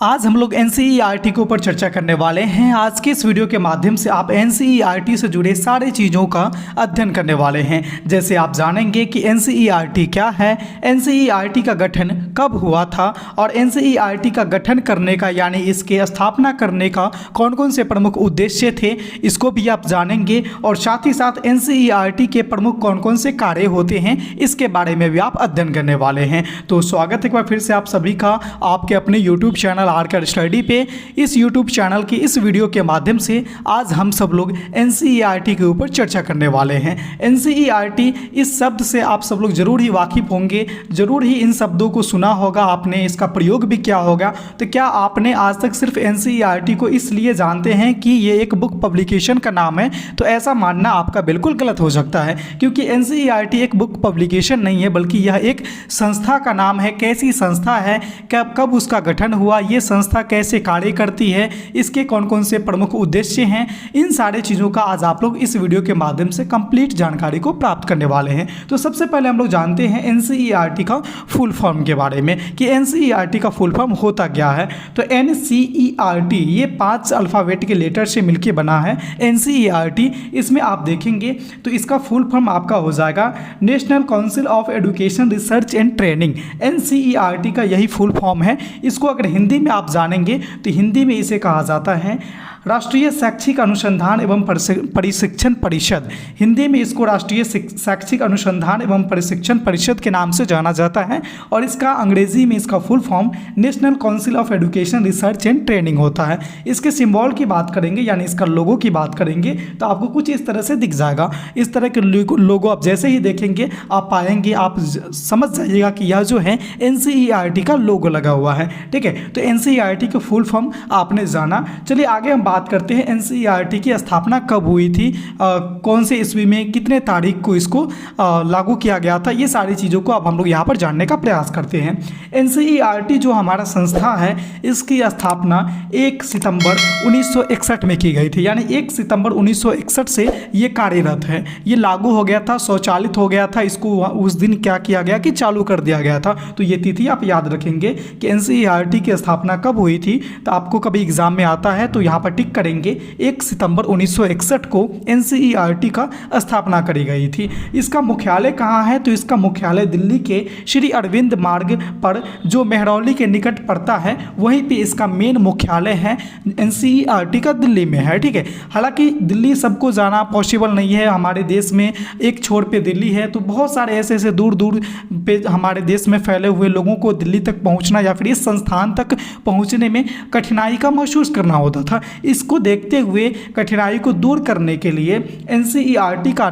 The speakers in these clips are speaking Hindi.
आज हम लोग एनसीईआरटी के ऊपर चर्चा करने वाले हैं। आज के इस वीडियो के माध्यम से आप एनसीईआरटी से जुड़े सारे चीज़ों का अध्ययन करने वाले हैं। जैसे आप जानेंगे कि एनसीईआरटी क्या है, एनसीईआरटी का गठन कब हुआ था और एनसीईआरटी का गठन करने का यानी इसके स्थापना करने का कौन कौन से प्रमुख उद्देश्य थे, इसको भी आप जानेंगे। और साथ ही साथ एनसीईआरटी के प्रमुख कौन कौन से कार्य होते हैं, इसके बारे में भी आप अध्ययन करने वाले हैं। तो स्वागत है एक बार फिर से आप सभी का आपके अपने यूट्यूब चैनल आरकर स्टडी पे। इस यूट्यूब चैनल की इस वीडियो के माध्यम से आज हम सब लोग एनसीईआरटी के ऊपर चर्चा करने वाले हैं। एनसीईआरटी इस शब्द से आप सब लोग जरूर ही वाकिफ होंगे, जरूर ही इन शब्दों को सुना होगा आपने, इसका प्रयोग भी किया होगा। तो क्या आपने आज तक सिर्फ एनसीईआरटी को इसलिए जानते हैं कि ये एक बुक पब्लिकेशन का नाम है? तो ऐसा मानना आपका बिल्कुल गलत हो सकता है, क्योंकि एनसीईआरटी एक बुक पब्लिकेशन नहीं है, बल्कि यह एक संस्था का नाम है। कैसी संस्था है, कब उसका गठन हुआ, ये संस्था कैसे कार्य करती है, इसके कौन कौन से प्रमुख उद्देश्य हैं, इन सारे चीज़ों का आज आप लोग इस वीडियो के माध्यम से कंप्लीट जानकारी को प्राप्त करने वाले हैं। तो सबसे पहले हम लोग जानते हैं एनसीईआरटी का फुल फॉर्म के बारे में कि एनसीईआरटी का फुल फॉर्म होता क्या है। तो एनसीईआरटी ये 5 अल्फ़ाबेट के लेटर से मिलकर बना है एनसीईआरटी। इसमें आप देखेंगे तो इसका फुल फॉर्म आपका हो जाएगा national council of education research and training. NCERT का यही फुल फॉर्म है। इसको अगर हिंदी में आप जानेंगे तो हिंदी में इसे कहा जाता है राष्ट्रीय शैक्षिक अनुसंधान एवं प्रशिक्षण परिषद। हिंदी में इसको राष्ट्रीय शैक्षिक अनुसंधान एवं प्रशिक्षण परिषद के नाम से जाना जाता है। और इसका अंग्रेजी में इसका full form national council of education research and training होता है। इसके सिंबल की बात करेंगे यानी इसका लोगो की बात करेंगे तो आपको कुछ इस तरह से दिख जाएगा। इस तरह के लोगो आप जैसे ही देखेंगे आप पाएंगे, आप समझ जाइएगा कि यह जो है एनसीईआरटी का लोगो लगा हुआ है। ठीक है, तो एनसीईआरटी का फुल फॉर्म आपने जाना। चलिए आगे हम बात करते हैं एनसीईआरटी की स्थापना कब हुई थी, कौन से ईस्वी में, कितने तारीख को इसको लागू किया गया था। ये सारी चीज़ों को अब हम लोग यहाँ पर जानने का प्रयास करते हैं। एनसीईआरटी जो हमारा संस्था है, इसकी स्थापना 1 सितंबर 1961 में की गई थी। यानी 1 सितंबर 1961 से ये कार्यरत है। ये लागू हो गया था, स्वचालित हो गया था। इसको उस दिन क्या किया गया कि चालू कर दिया गया था। तो ये तिथि आप याद रखेंगे कि एनसीईआरटी की स्थापना कब हुई थी। तो आपको कभी एग्जाम में आता है तो यहाँ पर टिक करेंगे 1 सितंबर 1961 को एनसीईआरटी का स्थापना करी गई थी। इसका मुख्यालय कहाँ है? तो इसका मुख्यालय दिल्ली के श्री अरविंद मार्ग पर जो मेहरौली के निकट पड़ता है, वहीं पे इसका मेन मुख्यालय है। एनसीईआरटी का दिल्ली में है। ठीक है, हालांकि दिल्ली सबको जाना पॉसिबल नहीं है। हमारे देश में एक छोर पे दिल्ली है, तो बहुत सारे ऐसे दूर दूर पे हमारे देश में फैले हुए लोगों को दिल्ली तक पहुँचना या फिर इस संस्थान तक पहुँचने में कठिनाई का महसूस करना होता था। इसको देखते हुए कठिनाई को दूर करने के लिए एनसीईआरटी का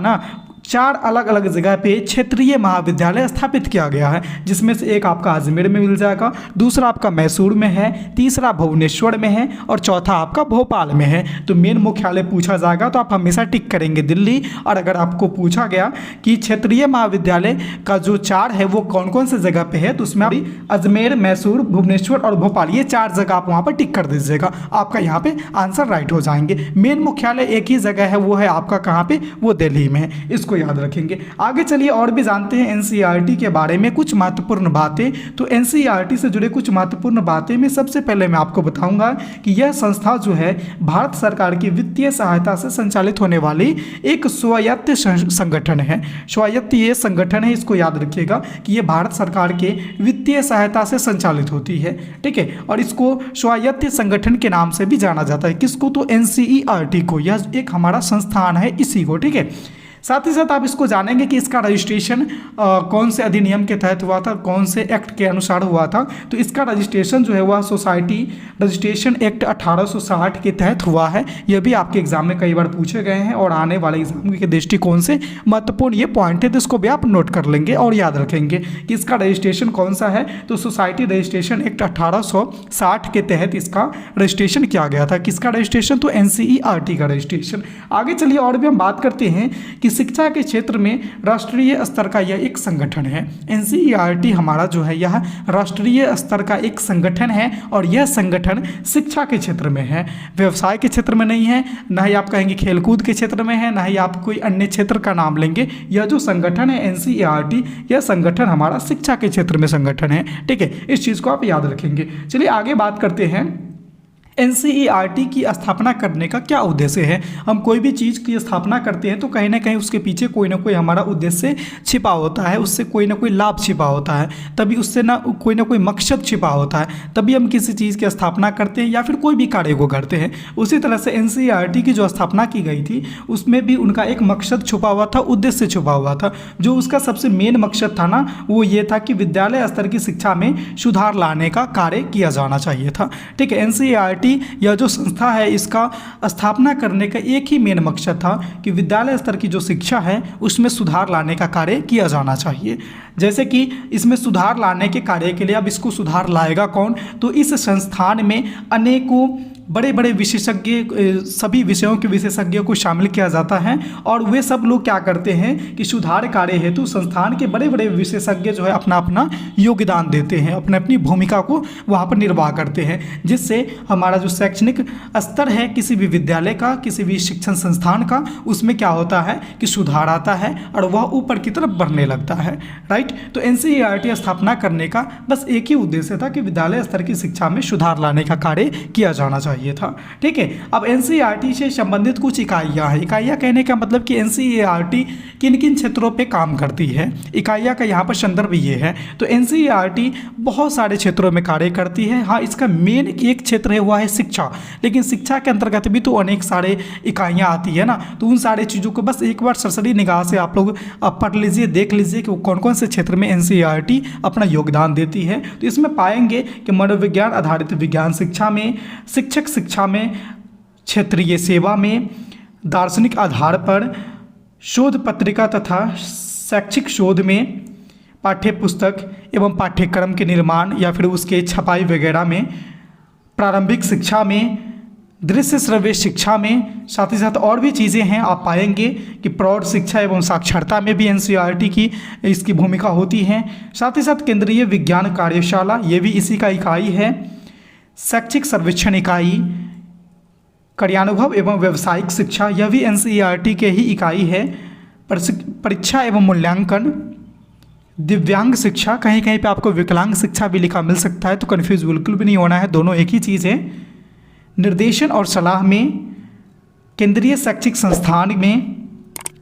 4 अलग अलग जगह पे क्षेत्रीय महाविद्यालय स्थापित किया गया है, जिसमें से एक आपका अजमेर में मिल जाएगा, दूसरा आपका मैसूर में है, तीसरा भुवनेश्वर में है और चौथा आपका भोपाल में है। तो मेन मुख्यालय पूछा जाएगा तो आप हमेशा टिक करेंगे दिल्ली। और अगर आपको पूछा गया कि क्षेत्रीय महाविद्यालय का जो 4 है वो कौन कौन से जगह पे है, तो उसमें अजमेर, मैसूर, भुवनेश्वर और भोपाल, ये 4 जगह आप वहाँ पर टिक कर दीजिएगा। आपका यहाँ पे आंसर राइट हो जाएंगे। मेन मुख्यालय एक ही जगह है, वो है आपका कहाँ पे, वो दिल्ली में है। इसको याद रखेंगे। आगे चलिए और भी जानते हैं एनसीईआरटी के बारे में कुछ महत्वपूर्ण बातें। तो एनसीईआरटी से जुड़े कुछ महत्वपूर्ण बातें में सबसे पहले मैं आपको बताऊंगा कि यह संस्था जो है भारत सरकार की वित्तीय सहायता से संचालित होने वाली एक स्वायत्त संगठन है। स्वायत्त ये संगठन है, इसको याद रखिएगा कि ये भारत सरकार के वित्तीय सहायता से संचालित होती है। ठीक है, और इसको स्वायत्त संगठन के नाम से भी जाना जाता है। किसको? तो एनसीईआरटी को। यह एक हमारा संस्थान है, इसी को। ठीक है, साथ ही साथ आप इसको जानेंगे कि इसका रजिस्ट्रेशन कौन से अधिनियम के तहत हुआ था, कौन से एक्ट के अनुसार हुआ था। तो इसका रजिस्ट्रेशन जो है वह सोसाइटी रजिस्ट्रेशन एक्ट 1860 के तहत हुआ है। यह भी आपके एग्जाम में कई बार पूछे गए हैं और आने वाले एग्जाम के दृष्टिकोण से महत्वपूर्ण ये पॉइंट है, तो इसको भी आप नोट कर लेंगे और याद रखेंगे कि इसका रजिस्ट्रेशन कौन सा है। तो सोसाइटी रजिस्ट्रेशन एक्ट 1860 के तहत इसका रजिस्ट्रेशन किया गया था। किसका रजिस्ट्रेशन? तो एनसीईआरटी का रजिस्ट्रेशन। आगे चलिए और भी हम बात करते हैं कि शिक्षा के क्षेत्र में राष्ट्रीय स्तर का यह एक संगठन है। एनसीईआरटी हमारा जो है यह राष्ट्रीय स्तर का एक संगठन है और यह संगठन शिक्षा के क्षेत्र में है, व्यवसाय के क्षेत्र में नहीं है, ना ही आप कहेंगे खेलकूद के क्षेत्र में है, ना ही आप कोई अन्य क्षेत्र का नाम लेंगे। यह जो संगठन है एनसीईआरटी, यह संगठन हमारा शिक्षा के क्षेत्र में संगठन है। ठीक है, इस चीज़ को आप याद रखेंगे। चलिए आगे बात करते हैं एनसीईआरटी की स्थापना करने का क्या उद्देश्य है। हम कोई भी चीज़ की स्थापना करते हैं तो कहीं ना कहीं उसके पीछे कोई ना कोई हमारा उद्देश्य छिपा होता है, उससे कोई ना कोई लाभ छिपा होता है, तभी उससे ना कोई मकसद छिपा होता है, तभी हम किसी चीज़ की स्थापना करते हैं या फिर कोई भी कार्य को करते हैं। उसी तरह से एनसीईआरटी की जो स्थापना की गई थी उसमें भी उनका एक मकसद छुपा हुआ था, उद्देश्य छुपा हुआ था। जो उसका सबसे मेन मकसद था ना, वो ये था कि विद्यालय स्तर की शिक्षा में सुधार लाने का कार्य किया जाना चाहिए था। ठीक है, एनसीईआरटी यह जो संस्था है इसका स्थापना करने का एक ही मेन मकसद था कि विद्यालय स्तर की जो शिक्षा है उसमें सुधार लाने का कार्य किया जाना चाहिए। जैसे कि इसमें सुधार लाने के कार्य के लिए अब इसको सुधार लाएगा कौन, तो इस संस्थान में अनेकों बड़े बड़े विशेषज्ञ, सभी विषयों के विशेषज्ञों को शामिल किया जाता है और वे सब लोग क्या करते हैं कि सुधार कार्य हेतु संस्थान के बड़े बड़े विशेषज्ञ जो है अपना अपना योगदान देते हैं, अपने अपनी भूमिका को वहाँ पर निर्वाह करते हैं, जिससे हमारा जो शैक्षणिक स्तर है किसी भी विद्यालय का, किसी भी शिक्षण संस्थान का, उसमें क्या होता है कि सुधार आता है और वह ऊपर की तरफ बढ़ने लगता है। राइट, तो एनसीईआरटी स्थापना करने का बस एक ही उद्देश्य था कि विद्यालय स्तर की शिक्षा में सुधार लाने का कार्य किया जाना चाहिए था। ठीक है, अब एनसीईआरटी से संबंधित कुछ इकाइयां हैं। इकाइयां कहने का मतलब कि एनसीईआरटी किन किन क्षेत्रों पे काम करती है, इकाइयां का यहाँ पर संदर्भ ये है। तो एनसीईआरटी बहुत सारे क्षेत्रों में कार्य करती है। हाँ, इसका मेन एक क्षेत्र है वह है शिक्षा, लेकिन शिक्षा के अंतर्गत भी तो अनेक सारे इकाइयां आती है ना, तो उन सारे चीज़ों को बस एक बार सरसरी निगाह से आप लोग पढ़ लीजिए, देख लीजिए कि कौन कौन से क्षेत्र में एनसीईआरटी अपना योगदान देती है। तो इसमें पाएंगे कि मनोविज्ञान आधारित विज्ञान शिक्षा में, शिक्षक शिक्षा में, क्षेत्रीय सेवा में, दार्शनिक आधार पर, शोध पत्रिका तथा शैक्षिक शोध में, पाठ्य पुस्तक एवं पाठ्यक्रम के निर्माण या फिर उसके छपाई वगैरह में, प्रारंभिक शिक्षा में, दृश्य श्रव्य शिक्षा में, साथ ही साथ और भी चीज़ें हैं। आप पाएंगे कि प्रौढ़ शिक्षा एवं साक्षरता में भी एनसीईआरटी की इसकी भूमिका होती है। साथ ही साथ केंद्रीय विज्ञान कार्यशाला, ये भी इसी का इकाई है। शैक्षिक सर्वेक्षण इकाई, कार्यानुभव एवं व्यावसायिक शिक्षा, यह भी एनसीईआरटी के ही इकाई है। परीक्षा एवं मूल्यांकन, दिव्यांग शिक्षा, कहीं कहीं पे आपको विकलांग शिक्षा भी लिखा मिल सकता है, तो कन्फ्यूज बिल्कुल भी नहीं होना है, दोनों एक ही चीज़ है। निर्देशन और सलाह में, केंद्रीय शैक्षिक संस्थान में,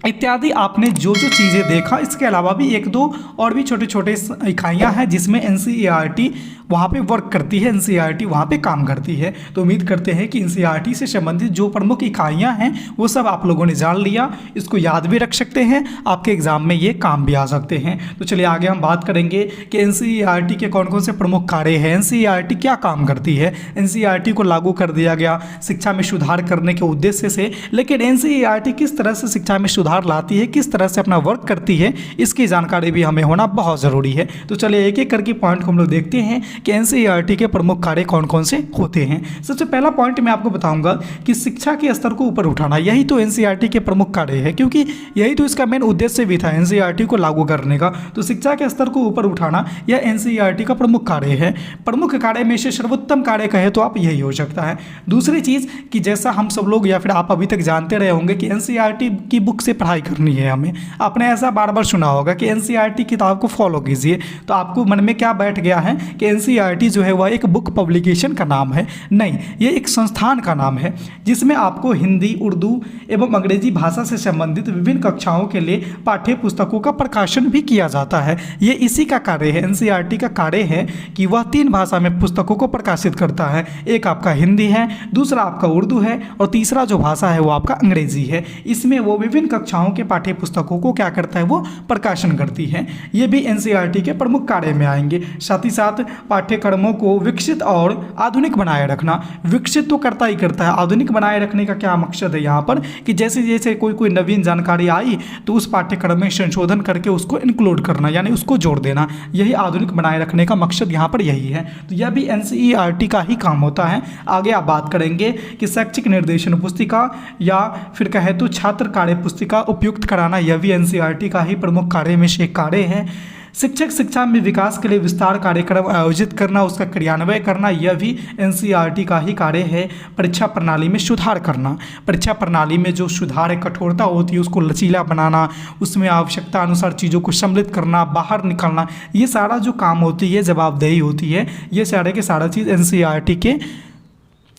इत्यादि। आपने जो जो चीज़ें देखा, इसके अलावा भी एक दो और भी छोटे छोटे इकाइयाँ हैं जिसमें एनसीईआरटी वहाँ पे वर्क करती है, एनसीईआरटी वहाँ पे काम करती है। तो उम्मीद करते हैं कि एनसीईआरटी से संबंधित जो प्रमुख इकाइयाँ हैं वो सब आप लोगों ने जान लिया, इसको याद भी रख सकते हैं, आपके एग्जाम में ये काम भी आ सकते हैं। तो चलिए आगे हम बात करेंगे कि एनसीईआरटी के कौन कौन से प्रमुख कार्य हैं, एनसीईआरटी क्या काम करती है। एनसीईआरटी को लागू कर दिया गया शिक्षा में सुधार करने के उद्देश्य से, लेकिन एनसीईआरटी किस तरह से शिक्षा में सुधार लाती है, किस तरह से अपना वर्क करती है, इसकी जानकारी भी हमें होना बहुत ज़रूरी है। तो चलिए एक एक करके पॉइंट को हम लोग देखते हैं कि एनसीईआरटी के प्रमुख कार्य कौन कौन से होते हैं। सबसे पहला पॉइंट मैं आपको बताऊंगा कि शिक्षा के स्तर को ऊपर उठाना, यही तो एनसीईआरटी के प्रमुख कार्य है, क्योंकि यही तो इसका मेन उद्देश्य भी था एनसीईआरटी को लागू करने का। तो शिक्षा के स्तर को ऊपर उठाना यह एनसीईआरटी का प्रमुख कार्य है। प्रमुख कार्य में से सर्वोत्तम कार्य कहे तो आप यही हो सकता है। दूसरी चीज़ कि जैसा हम सब लोग या फिर आप अभी तक जानते रहे होंगे कि एनसीईआरटी की बुक से पढ़ाई करनी है हमें, आपने ऐसा बार बार सुना होगा कि एनसीईआरटी किताब को फॉलो कीजिए, तो आपको मन में क्या बैठ गया है कि एनसीईआरटी जो है वह एक बुक पब्लिकेशन का नाम है। नहीं, ये एक संस्थान का नाम है जिसमें आपको हिंदी, उर्दू एवं अंग्रेजी भाषा से संबंधित विभिन्न कक्षाओं के लिए पाठ्य पुस्तकों का प्रकाशन भी किया जाता है। ये इसी का कार्य है, एनसीईआरटी का कार्य है कि वह 3 भाषा में पुस्तकों को प्रकाशित करता है। एक आपका हिंदी है, दूसरा आपका उर्दू है और तीसरा जो भाषा है वो आपका अंग्रेजी है। इसमें वो विभिन्न कक्षाओं के पाठ्य पुस्तकों को क्या करता है, वो प्रकाशन करती है। ये भी एनसीईआरटी के प्रमुख कार्य में आएंगे। साथ ही साथ पाठ्यक्रमों को विकसित और आधुनिक बनाए रखना, विकसित तो करता ही करता है, आधुनिक बनाए रखने का क्या मकसद है यहाँ पर कि जैसे जैसे कोई नवीन जानकारी आई तो उस पाठ्यक्रम में संशोधन करके उसको इंक्लूड करना, यानी उसको जोड़ देना, यही आधुनिक बनाए रखने का मकसद यहाँ पर यही है। तो यह भी एनसीईआरटी का ही काम होता है। आगे आप बात करेंगे कि शैक्षिक निर्देशन पुस्तिका या फिर कहे तो छात्र कार्य पुस्तिका का उपयुक्त कराना, यह भी एनसीईआरटी का ही प्रमुख कार्य में से एक कार्य है। शिक्षक शिक्षा में विकास के लिए विस्तार कार्यक्रम आयोजित करना, उसका क्रियान्वयन करना, यह भी एनसीईआरटी का ही कार्य है। परीक्षा प्रणाली में सुधार करना, परीक्षा प्रणाली में जो सुधार है, कठोरता होती है उसको लचीला बनाना, उसमें आवश्यकता अनुसार चीज़ों को सम्मिलित करना, बाहर निकालना, ये सारा जो काम होती है, जवाबदेही होती है, ये सारे के सारा चीज़ एनसीईआरटी के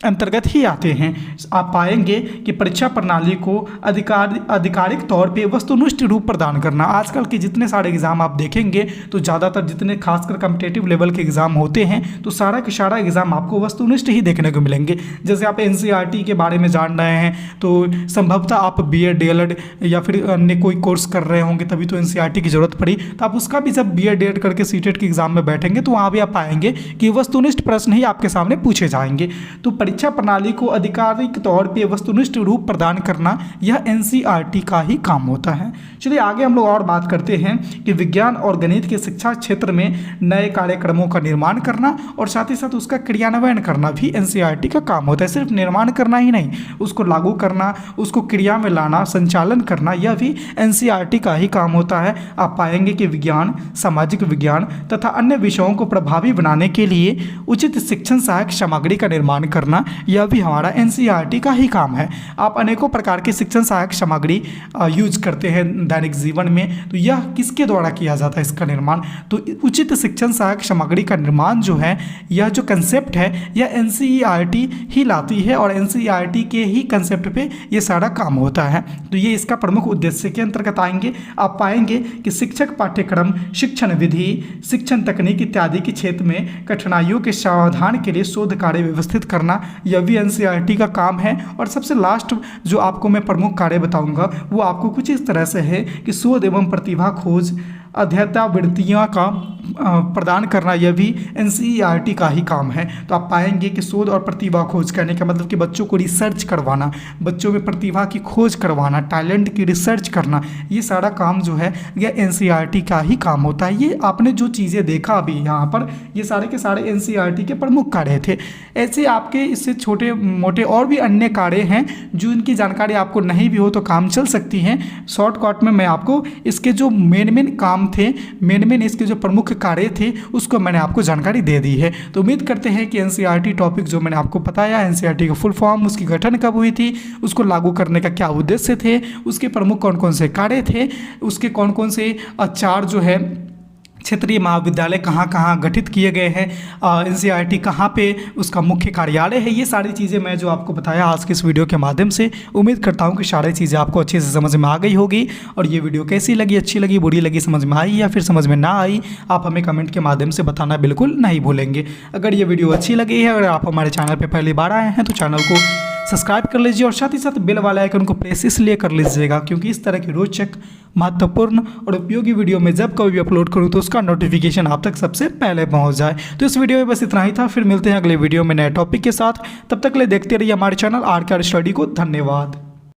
अंतर्गत ही आते हैं। आप पाएंगे कि परीक्षा प्रणाली को आधिकारिक तौर पे वस्तुनिष्ठ रूप प्रदान करना। आजकल के जितने सारे एग्ज़ाम आप देखेंगे तो ज़्यादातर जितने खासकर कॉम्पिटिटिव लेवल के एग्ज़ाम होते हैं तो सारा के सारा एग्ज़ाम आपको वस्तुनिष्ठ ही देखने को मिलेंगे। जैसे आप एनसीईआरटी के बारे में जान रहे हैं तो संभवतः आप बीएड डीएलएड या फिर अन्य कोई कोर्स कर रहे होंगे, तभी तो एनसीईआरटी की ज़रूरत पड़ी। तो आप उसका भी जब बीएड डीएलएड करके सीटेट के एग्ज़ाम में बैठेंगे तो वहाँ भी आप पाएंगे कि वस्तुनिष्ठ प्रश्न ही आपके सामने पूछे जाएंगे। तो परीक्षा प्रणाली को आधिकारिक तौर पे वस्तुनिष्ठ रूप प्रदान करना, यह एनसीईआरटी का ही काम होता है। चलिए आगे हम लोग और बात करते हैं कि विज्ञान और गणित के शिक्षा क्षेत्र में नए कार्यक्रमों का निर्माण करना और साथ ही साथ उसका क्रियान्वयन करना भी एनसीईआरटी का काम होता है। सिर्फ निर्माण करना ही नहीं, उसको लागू करना, उसको क्रिया में लाना, संचालन करना, यह भी एनसीईआरटी का ही काम होता है। आप पाएंगे कि विज्ञान, सामाजिक विज्ञान तथा अन्य विषयों को प्रभावी बनाने के लिए उचित शिक्षण सहायक सामग्री का निर्माण करना, यह भी हमारा एनसीईआरटी का ही काम है। आप अनेकों प्रकार के शिक्षण सहायक सामग्री यूज करते हैं दैनिक जीवन में, तो यह किसके द्वारा किया जाता है इसका निर्माण? तो उचित शिक्षण सहायक सामग्री का निर्माण जो है, यह जो कंसेप्ट है, यह एनसीईआरटी ही लाती है और एनसीईआरटी के ही कंसेप्ट पे ये सारा काम होता है। तो ये इसका प्रमुख उद्देश्य के अंतर्गत आएंगे। आप पाएंगे कि शिक्षक पाठ्यक्रम, शिक्षण विधि, शिक्षण तकनीक इत्यादि के क्षेत्र में कठिनाइयों के समाधान के लिए शोध कार्य व्यवस्थित करना, यह भी एनसीईआरटी का काम है। और सबसे लास्ट जो आपको मैं प्रमुख कार्य बताऊंगा वो आपको कुछ इस तरह से है कि शोध एवं प्रतिभा खोज, अध्ययतावृत्तियों का प्रदान करना, यह भी एनसीईआरटी का ही काम है। तो आप पाएंगे कि शोध और प्रतिभा खोज करने का मतलब कि बच्चों को रिसर्च करवाना, बच्चों में प्रतिभा की खोज करवाना, टैलेंट की रिसर्च करना, ये सारा काम जो है यह एनसीईआरटी का ही काम होता है। ये आपने जो चीज़ें देखा अभी यहाँ पर, ये सारे के सारे एनसीईआरटी के प्रमुख कार्य थे। ऐसे आपके इससे छोटे मोटे और भी अन्य कार्य हैं जो इनकी जानकारी आपको नहीं भी हो तो काम चल सकती हैं। शॉर्टकट में मैं आपको इसके जो मेन काम थे, मेन इसके जो प्रमुख कार्य थे, उसको मैंने आपको जानकारी दे दी है। तो उम्मीद करते हैं कि एनसीईआरटी टॉपिक जो मैंने आपको बताया, एनसीईआरटी का फुल फॉर्म, उसकी गठन कब हुई थी, उसको लागू करने का क्या उद्देश्य थे, उसके प्रमुख कौन कौन से कार्य थे, उसके कौन कौन से चार जो है क्षेत्रीय महाविद्यालय कहाँ कहाँ गठित किए गए हैं, एनसीईआरटी कहाँ पे उसका मुख्य कार्यालय है, ये सारी चीज़ें मैं जो आपको बताया आज के इस वीडियो के माध्यम से। उम्मीद करता हूँ कि सारी चीज़ें आपको अच्छे से समझ में आ गई होगी। और ये वीडियो कैसी लगी, अच्छी लगी, बुरी लगी, समझ में आई या फिर समझ में ना आई, आप हमें कमेंट के माध्यम से बताना बिल्कुल नहीं भूलेंगे। अगर ये वीडियो अच्छी लगी है, अगर आप हमारे चैनल पर पहली बार आए हैं तो चैनल को सब्सक्राइब कर लीजिए और साथ ही साथ बेल वाले आइकन को प्रेस इसलिए कर लीजिएगा क्योंकि इस तरह की रोचक, महत्वपूर्ण और उपयोगी वीडियो में जब कभी भी अपलोड करूं तो उसका नोटिफिकेशन आप तक सबसे पहले पहुंच जाए। तो इस वीडियो में बस इतना ही था, फिर मिलते हैं अगले वीडियो में नए टॉपिक के साथ। तब तक के लिए देखते रहिए हमारे चैनल आर के आर स्टडी को। धन्यवाद।